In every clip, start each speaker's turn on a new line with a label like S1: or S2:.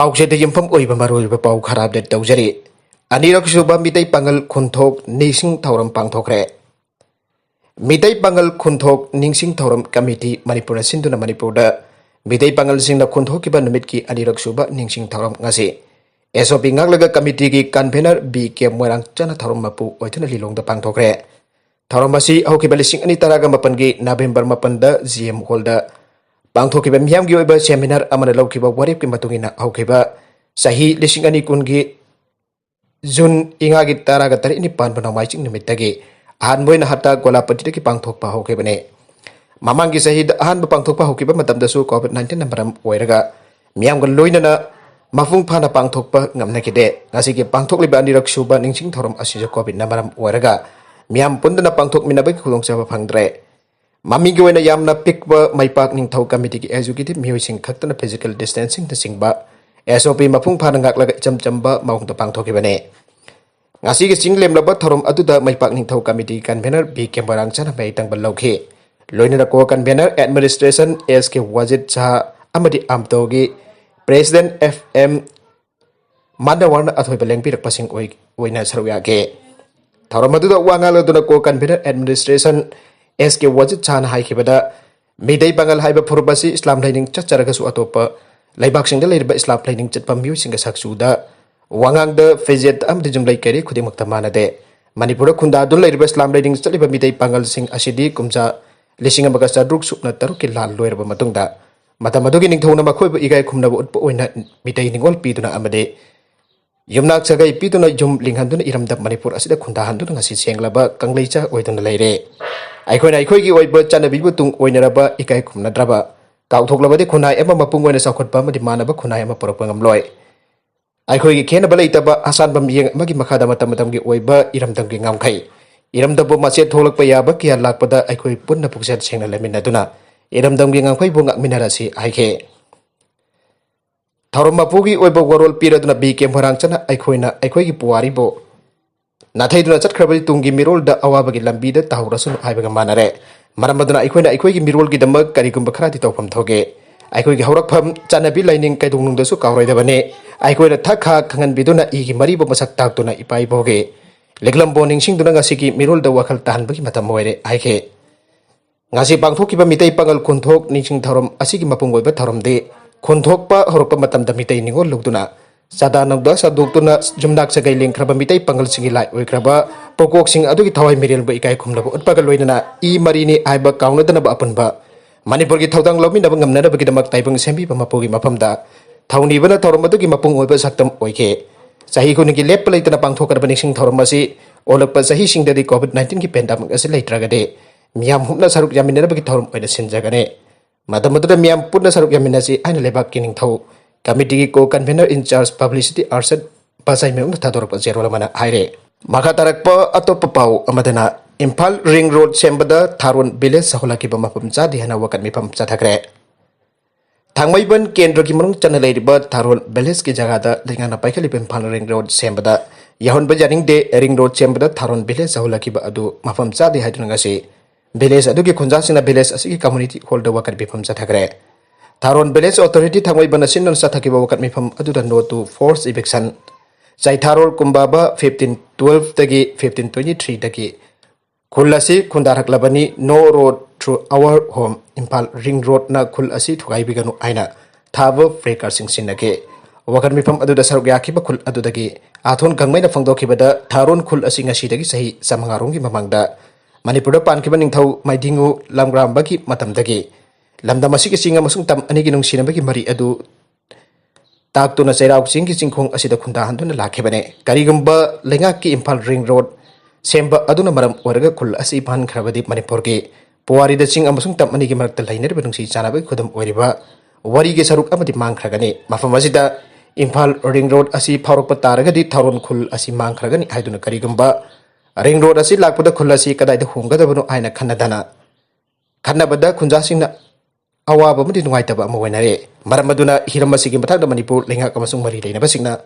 S1: Pauksede Imphal oibamaru pau kharab de tawjari. Anirak suba Meitei Pangal khunthok ningsing Thouram pangthokkhre. Meitei Pangal khunthok ningsing Thouram committee Manipur sinduna Manipurda Meitei Pangal singna khunthokkiba numitki Anirak suba ningsing Thouram ngasi. SOP ngaklaga committee ki convener B K Moirang chana Thouram mapu oithana lilongda pangthokkhre. Thouram asi haukiba lising ani taraga mapangi November mapanda GM Hallda pangthokkiba miyamgi oiba seminar amana lawkiba waripki matungina haukiba sahi lising ani kungi June ingagi taraga tari ini pan banamaiching numitagi ahan moina hatta golapati ki pangthokpa haukibane mamangi sahi ahan pangthokpa haukiba matamdasu COVID-19 nambaram oiraga miyamga loinana mafung phana pangthokpa ngamnakide ngasigi pangthokliba Anirak suba ningsing Thouram asija COVID nambaram oiraga miyam pundana pangthok minabai khulongchaba phangdre Mamingi wena yamna pikba maipak ningthau committee ki executive miyoising khaktana physical distancing na singba SOP mapung phana ngaklaga chamchamba maungta pangthokibane ngasi gi singlem laba Thouram aduda maipak ningthau committee convener B K Moirang chana meitang balauke loinana ko convener administration SK Wajid cha amadi amtogi president FM Mandawarna athoi baleng pirak pasing oina saruya ke Thouram aduda wangala duna ko convener administration SK Wajid Chan haikibada Meitei Pangal haiba phurubasi Islam laining chacharagasu atopa laibak singda leirba Islam laining chatpa miu singa saksuda wangangda fejet am de jumlai kari khudimakta manade Manipura khunda dun leirba Islam laining chaliba Meitei Pangal sing asidi kumcha lising amaga sadruk supna taruki lal loirba matungda matamadugi ningthona makhoiba igai khumnaba utpa oina Meitei ningol piduna amade yumnak sagai piduna jum linghanduna iramda Manipur asida khunda handuna ngasi senglaba kangleicha oiduna leire Aikoi ki oiba chanabibu tung oinaraba ikai khumnadraba kauthoklavade khunai ema mapung oina sakhotpa amadi manaba khunai ama porokpa ngamloi aikoi ki khenaba leitaba asan bam yeng amagi makhada matam gi oiba iramdam gi ngamkhai iramdabo mache tholakpa yaba kiya lakpada aikoi punna pukset sengna leminaduna iramdam gi ngamkhai bu ngakminarasi aike Thouram mapugi oiba warol piraduna B K Moirang chana aikoi gi puari bo Nathai duna chatkrabadi tungi mirol da awabagi lambi da tahurasun haibaga manare maramaduna aikoi gi mirol gi damak karigumba kharati tawpham thoge aikoi gi haurakpham chanabi laining kaidongnung da su kawraidabane aikoi da thakha khangan biduna igi maribo masak taktuna ipai boge leglambo ningsing duna ngasi gi mirol da wakhal tahanbagi matam moire aike ngasi pangthokkiba Meitei Pangal khunthok ningsing Thouram asigi mapung oiba Thouram de khunthokpa horokpa matam da Meitei ningol lugduna Sada nagda sa duktuna jumnak sa gailing kraba Meitei Pangal singi lai oi kraba pokok sing adugi thawai mirel ba ikai khumlabo utpagal loinana I marini aiba kauna dana ba apunba Manipur gi thawdang lomi naba ngamna ba gidamak taibang sembi ba mapugi mafamda thawni bana Thouram adugi mapung oiba saktam oike sahi ko ngi lep leitana pangthokar ba ningsing Thouram asi olakpa sahi singdari COVID-19 ki pandemic asi leitragade miyam humna saruk yaminna ba gi Thouram oina sinjagane madamadu miyam punna saruk yaminna si aina lebak kining thaw Committee ko convener in charge publicity Arshad Pasai Meung Thadorpa Zero Lamana Haire. Makatarakpa atopapau amadana Imphal Ring Road sembda Tharon Village yaohallakkhiba Mafam chade haina wakat mifm chtthakhre. Thangmaiban kendra ki manung chana leiriba Tharon Village ki jagada lengana paikhaliba Imphal Ring Road sembda yahonba janing de Ring Road sembda Tharon Village yaohallakkhiba adu Mafam chade haiduna ngasi village adu ki khunjasina village asigi community hall da wakat mifm chtthakhre. Tharon Village Authority thangwai bana sinon chtthakhre wakat mifm aduda no to force eviction Chai Tharol kumbaba 1512 tagi 1523 tagi khulasi khundaраklabani no road through our home Imphal Ring Road na khul asi thugai biganu aina thaba breaker sing sinage wakat mifm aduda saruk yakhiba khul adudagi athon gangmai na phangdokhibada Tharon khul asi ngasi dagi sahi samangarong gi mamangda Manipur pankhiba ningthau maidingu lamgrambagi matamdagi Lamda masih kesinga masung tam ani ginung sina bagi mari adu tak tu na sairau sing ki singkhong asida khundahan tu na lakhebane karigumba lengak ki Imphal Ring Road semba adu na maram warga khul asi ban khrabadi Manipur ki puari da sing amasung tam ani gi marak lainer benung si chana bai khudam oiriba wari ge saruk amadi mang khragani mafam asida Imphal Ring Road asi pharok pataraga di Tharon khul asi mang khragani haiduna karigumba Ring Road asi lakpada khul asi kadai da hunga da banu aina khanna bada khunjasingna awaba mudi nungaitaba amoinare maramaduna hiramasigi mathagda Manipur lengak amasung mari leina basingna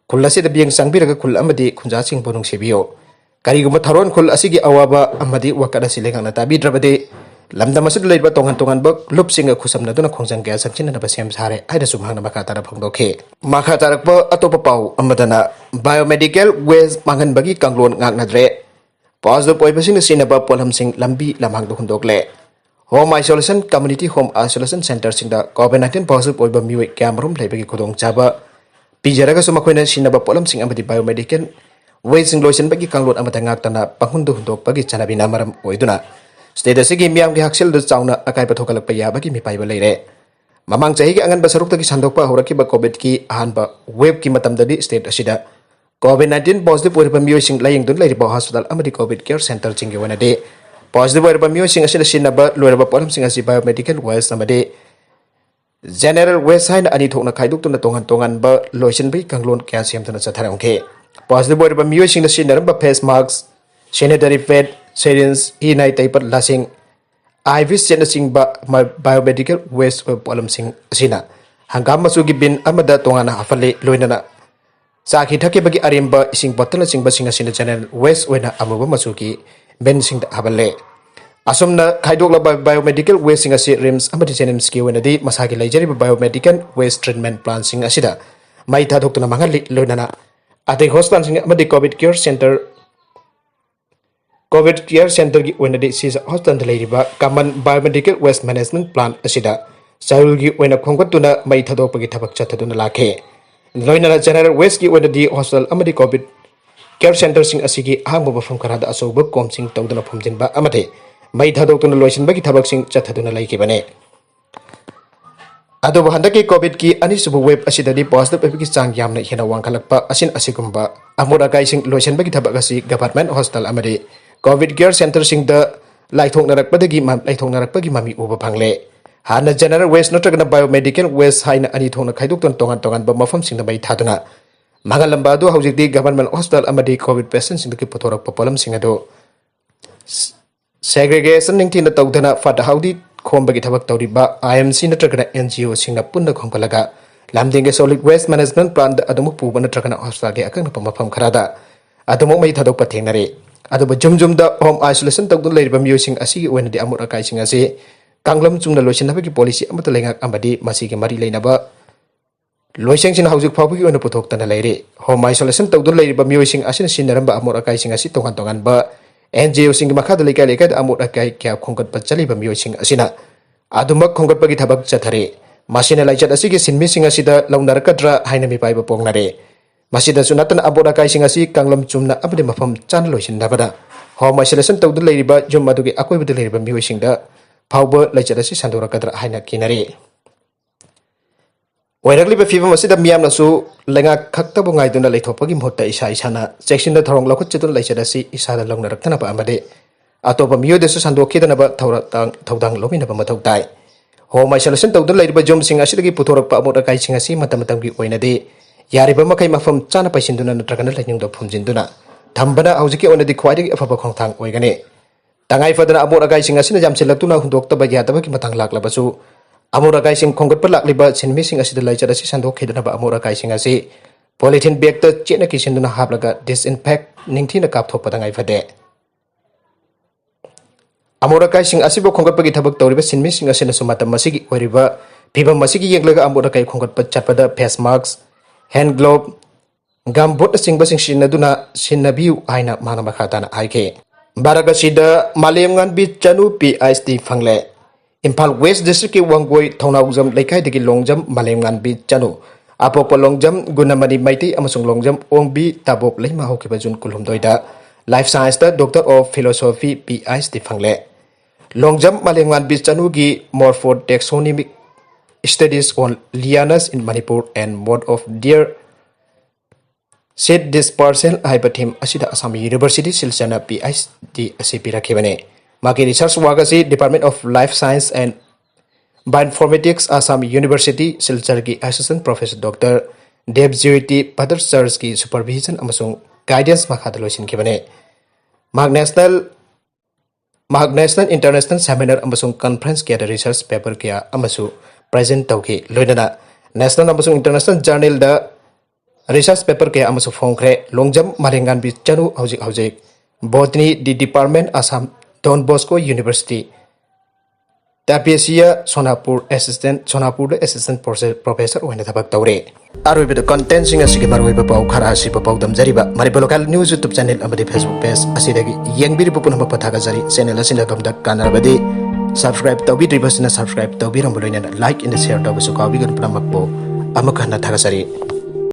S1: khulasi da biang sangbiraga khul amadi khunjasing bonung sebiyo kariguma Tharon khul asigi awaba amadi wakada silengak na tabi drabade lamdam asid leiba tongan tongan bak lup singa khusam na duna khongjang kya sakchin na basem sare aida sumhang na makata ra phangdokhe makata rakpa atopa pau amadana biomedical waste manghnbagi kanglon ngaknadre positive oibasingna sijinnba Potlamsing Lambi Lamhangda hundokle home isolation community home isolation center singda COVID-19 positive oiba miwi kyamrum leibagi khudong chaba pijaraga sumakhoina sijinnba Potlamsing amadi biomedical waste singloisan bagi kanglon amada ngaktana panghundu hundok bagi chanabina maram oiduna state asigi miyam gi haksel du chauna akai pathokalak paya bagi mi paiba leire mamang chahi gi angan ba saruk tagi sandokpa horaki ba covid ki ahanba wave ki matam dadi state asida COVID-19 positive oiba miyosing laying dun leiri ba hospital amadi covid care center chingi wana de positive oiba miyosing asida sijinnba loiraba Potlamsing asi biomedical waste amade general waste haina ani thokna khaiduk tuna tongan tongan ba loisin bi kanglon kya semtana chatharangke positive oiba miyosing na sijinnaramba face masks sanitary pad syringe hinai taipat lasing ivis sijinnba biomedical waste Potlamsing asina hangam masugi bin amada tongana hafale loinana saki thake bagi arimba ising bottle singba singa sina general waste oina amuba masugi ben singda habale asumna khaidokla biomedical waste singa si rims amadi genems ki oina di masagi laijari biomedical waste treatment plant singa sida mai tha doktuna mangali loinana ate hospital singa amadi COVID care center gi oina di sis hospital leiriba common biomedical waste management plant asida saul gi oina khongkatuna mai thadok pagi thabak chathaduna lakhe loina general waste gi oina di hospital amadi COVID care center sing asigi ahangba mafam karada asoba komsing tawduna phumjinba amate mai thadokuna loisin bagi thabak sing chathaduna laikibane adobo handaki covid ki ani subu web asidadi positive epiki chang yamna hena wangkhalakpa asin asigumba amura kai sing loisin bagi thabak asi government hospital amadi COVID care center sing da laithoknarakpadagi laithoknarakpagi mami uba phangle hana general waste natragana biomedical waste haina ani thokna khaiduk ton tongan tongan ba mafam sing da bai thaduna magalamba do haujikdi government hospital amadi covid patient sing ki pothorak Potlam sing ado segregation ningthina tawdana fata haudi khombagi thabak tawriba IMC natragana NGO singna punna khongkalaga lamdinge solid waste management plant adumu puba natragana hospital ge akang mafam kharada adumu mai thadok pathengnare aduba jumjum da home isolation tawdun leiriba miyosing asigi oina di amur akai sing ase kanglam chungna loisinabagi policy amata lengak amadi masigi mari leinaba loiseng sin haujik phawgi oina puthok tana leire home isolation tawdun leiriba miyosing asina sinaramba amur akai sing asi tongan tongan ba NGO sing makha lekai lekai amur akai kya khongkat pachaliba miyosing asina adumak khongkat pagi thabak chathare masina laichat asigi sinmi sing asida launarkadra haina mi paiba pongnare masida sunatan amur akai sing asi kanglam chumna abdi mafam chan loisin nabada home isolation tawdun leiriba jum adugi akoi budi leiriba miyosing da phawba laichat asi sandorakadra haina kinare oiragli fifam asida miyamna su lenga khaktabu ngaiduna leithopagi mhutta isa isana cheksinda thorong lakhut chitun laichadasi isada longna raktana ba amade atopa miyo desu sandokhidana ba thaudang lomina ba mathau tai home isolation tawdun leiriba jom sing asidagi putorak pa amot akai sing asi matam gi oinade yariba makai mafam chana paisinduna natragana lainungda phumjinduna thambana haujiki onadi khwaidagi afaba khongthang oigane tangai fadana amot akai sing asina jamsilaktuna hundokta ba yataba ki matang laklabasu amura kai sing khongkat palak liba sinmi sing asida laichara si sandok khidana ba amura kai sing asi polythene bag ta chena ki sinduna haplaga disinfect ningthina kap thok padangai fade amura kai sing asibo khongkat pagi thabak tawriba sinmi sing asina sumata masigi oriba phiba masigi yenglaga amura kai khongkat pa chatpada face mask hand glove gambot singba sing sinaduna sinabiu aina mana makhatana aike baragasida Malemnganbi Chanu PISD Fangle Imphal West District ki Wangoi Thongnawjam Laikai degi Longjam Malemnganbi Chanu apopo Longjam Gunamani Meitei amasung Longjam Ongbi Tabok Leima Hokiba Jun Kulhumdoida Life Science da Doctor of Philosophy PISD Fangle Longjam Malemnganbi Chanu gi Morphotaxonomic Studies on Lianas in Manipur and Mode of Deer Seed Dispersal Hypertheme Asida Assam University Silchana PISD ACP Rakibane Maki research wagasi Department of Life Science and Bioinformatics Assam University Silchargi Assistant Professor Dr. Devjyoti Padarcharski supervision amasung guidance makadaloisin kibane National International Seminar amasung conference kya research paper kya amasu present tauki loinana National amasung International Journal da research paper kya amasu phongkhre Longjam Malemnganbi Chanu haujik Botany the Department Assam Don Bosco University तापिएसिया Sonapur assistant professor होने थबक तौरे अरोइबद content सिंग असिगे मरोइब पाउ खरा असिब पाउ दमजरिबा Manipur local news YouTube channel अमदि Facebook page असिदगी येंगबिरिबु पुनम पथागा जरी चैनल असिना गमदा कानरबदि सब्सक्राइब तौबिद्रिबसिना सब्सक्राइब तौबिरम लोइना लाइक इन शेयर तौबसु काबिगन पुनमकबो अमखना थागसरी